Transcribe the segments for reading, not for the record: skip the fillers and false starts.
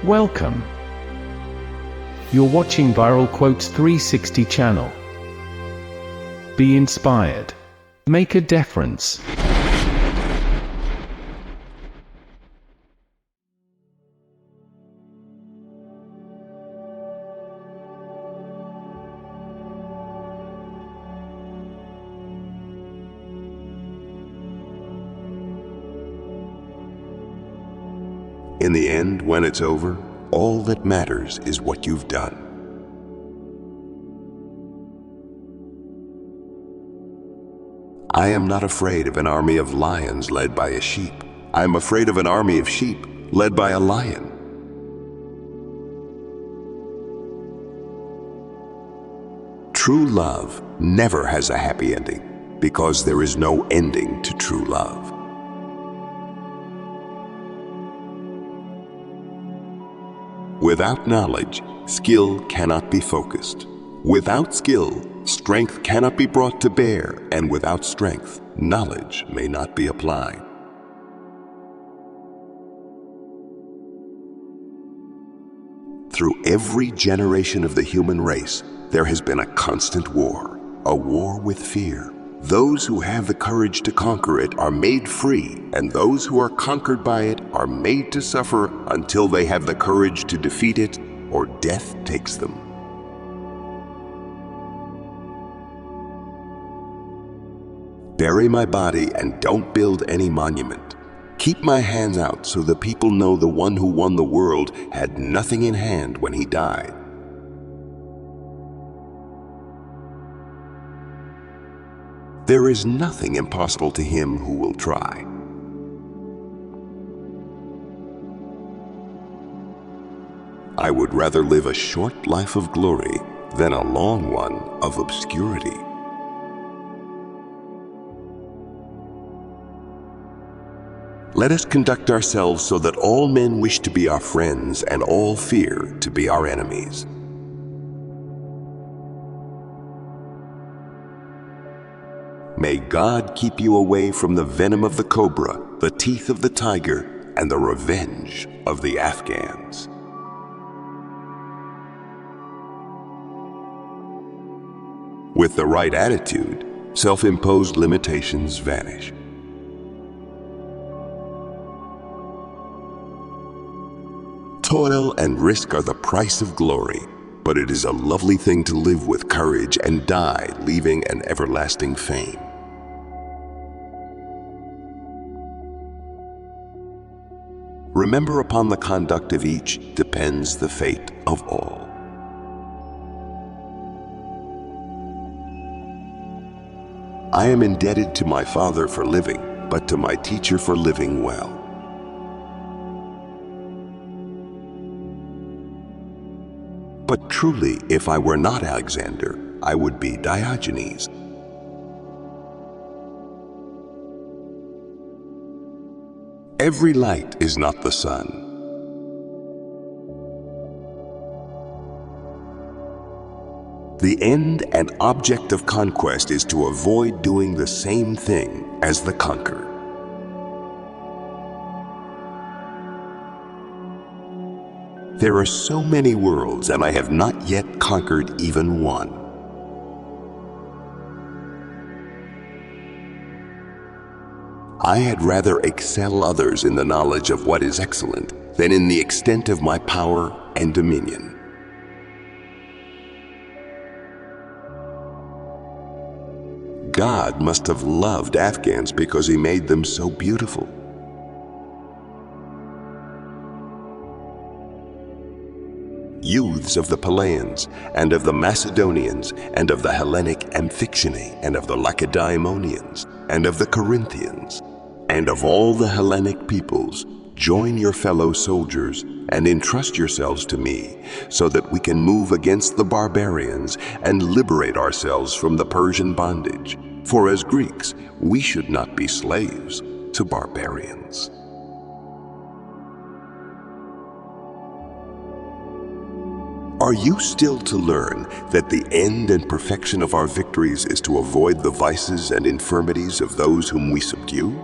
Welcome. You're watching Viral Quotes 360 channel. Be inspired. Make a difference. In the end, when it's over, all that matters is what you've done. I am not afraid of an army of lions led by a sheep. I am afraid of an army of sheep led by a lion. True love never has a happy ending because there is no ending to true love. Without knowledge, skill cannot be focused. Without skill, strength cannot be brought to bear, and without strength, knowledge may not be applied. Through every generation of the human race, there has been a constant war, a war with fear. Those who have the courage to conquer it are made free, and those who are conquered by it are made to suffer until they have the courage to defeat it or death takes them. Bury my body and don't build any monument. Keep my hands out so the people know the one who won the world had nothing in hand when he died. There is nothing impossible to him who will try. I would rather live a short life of glory than a long one of obscurity. Let us conduct ourselves so that all men wish to be our friends and all fear to be our enemies. May God keep you away from the venom of the cobra, the teeth of the tiger, and the revenge of the Afghans. With the right attitude, self-imposed limitations vanish. Toil and risk are the price of glory, but it is a lovely thing to live with courage and die leaving an everlasting fame. Remember, upon the conduct of each depends the fate of all. I am indebted to my father for living, but to my teacher for living well. But truly, if I were not Alexander, I would be Diogenes. Every light is not the sun. The end and object of conquest is to avoid doing the same thing as the conqueror. There are so many worlds, and I have not yet conquered even one. I had rather excel others in the knowledge of what is excellent than in the extent of my power and dominion. God must have loved Afghans because he made them so beautiful. Youths of the Pelasgians, and of the Macedonians, and of the Hellenic Amphictyony, and of the Lacedaemonians, and of the Corinthians, and of all the Hellenic peoples, join your fellow soldiers and entrust yourselves to me, so that we can move against the barbarians and liberate ourselves from the Persian bondage. For as Greeks, we should not be slaves to barbarians. Are you still to learn that the end and perfection of our victories is to avoid the vices and infirmities of those whom we subdue?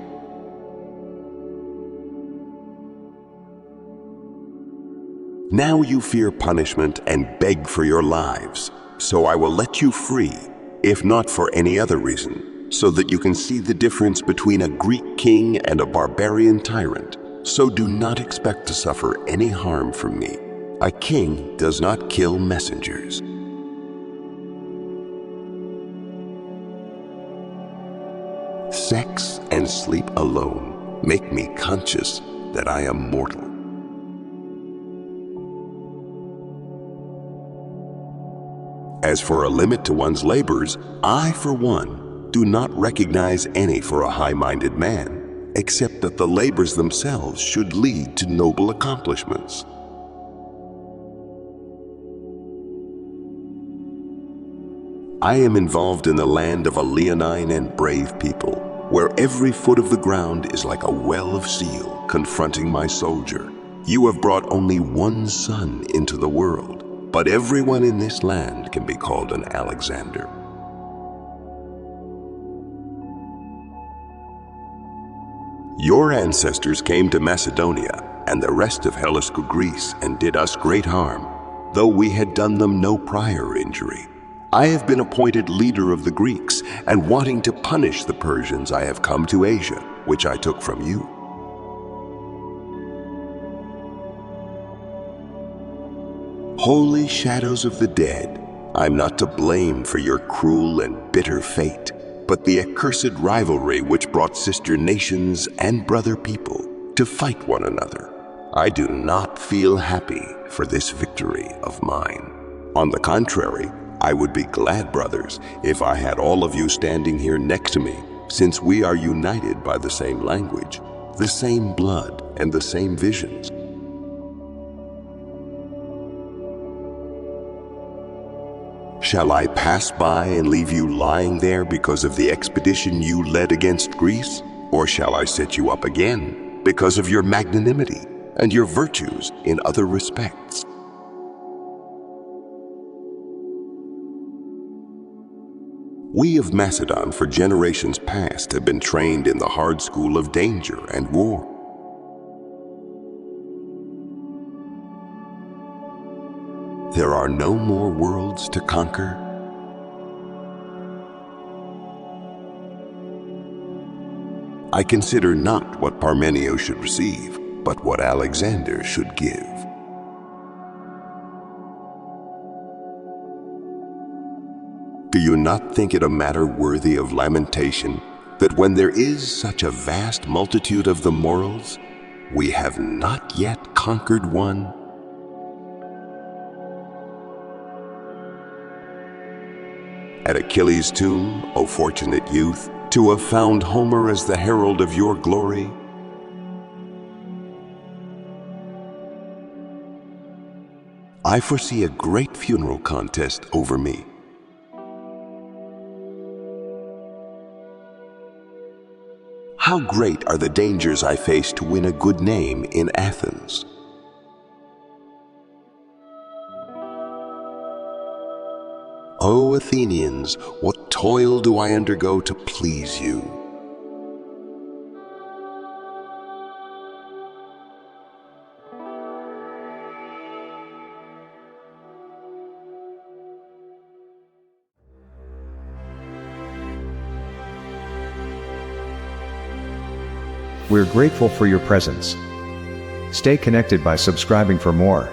Now you fear punishment and beg for your lives, so I will let you free, if not for any other reason, so that you can see the difference between a Greek king and a barbarian tyrant. So do not expect to suffer any harm from me. A king does not kill messengers. Sex and sleep alone make me conscious that I am mortal. As for a limit to one's labors, I, for one, do not recognize any for a high-minded man, except that the labors themselves should lead to noble accomplishments. I am involved in the land of a leonine and brave people, where every foot of the ground is like a well of steel confronting my soldier. You have brought only one son into the world, but everyone in this land can be called an Alexander. Your ancestors came to Macedonia and the rest of Hellenic Greece and did us great harm, though we had done them no prior injury. I have been appointed leader of the Greeks, and wanting to punish the Persians, I have come to Asia, which I took from you. Holy shadows of the dead, I'm not to blame for your cruel and bitter fate, but the accursed rivalry which brought sister nations and brother people to fight one another. I do not feel happy for this victory of mine. On the contrary, I would be glad, brothers, if I had all of you standing here next to me, since we are united by the same language, the same blood, and the same visions. Shall I pass by and leave you lying there because of the expedition you led against Greece? Or shall I set you up again because of your magnanimity and your virtues in other respects? We of Macedon for generations past have been trained in the hard school of danger and war. There are no more worlds to conquer. I consider not what Parmenio should receive, but what Alexander should give. Do you not think it a matter worthy of lamentation that when there is such a vast multitude of the morals, we have not yet conquered one? At Achilles' tomb, O fortunate youth, to have found Homer as the herald of your glory? I foresee a great funeral contest over me. How great are the dangers I face to win a good name in Athens. O Athenians, what toil do I undergo to please you? We're grateful for your presence. Stay connected by subscribing for more.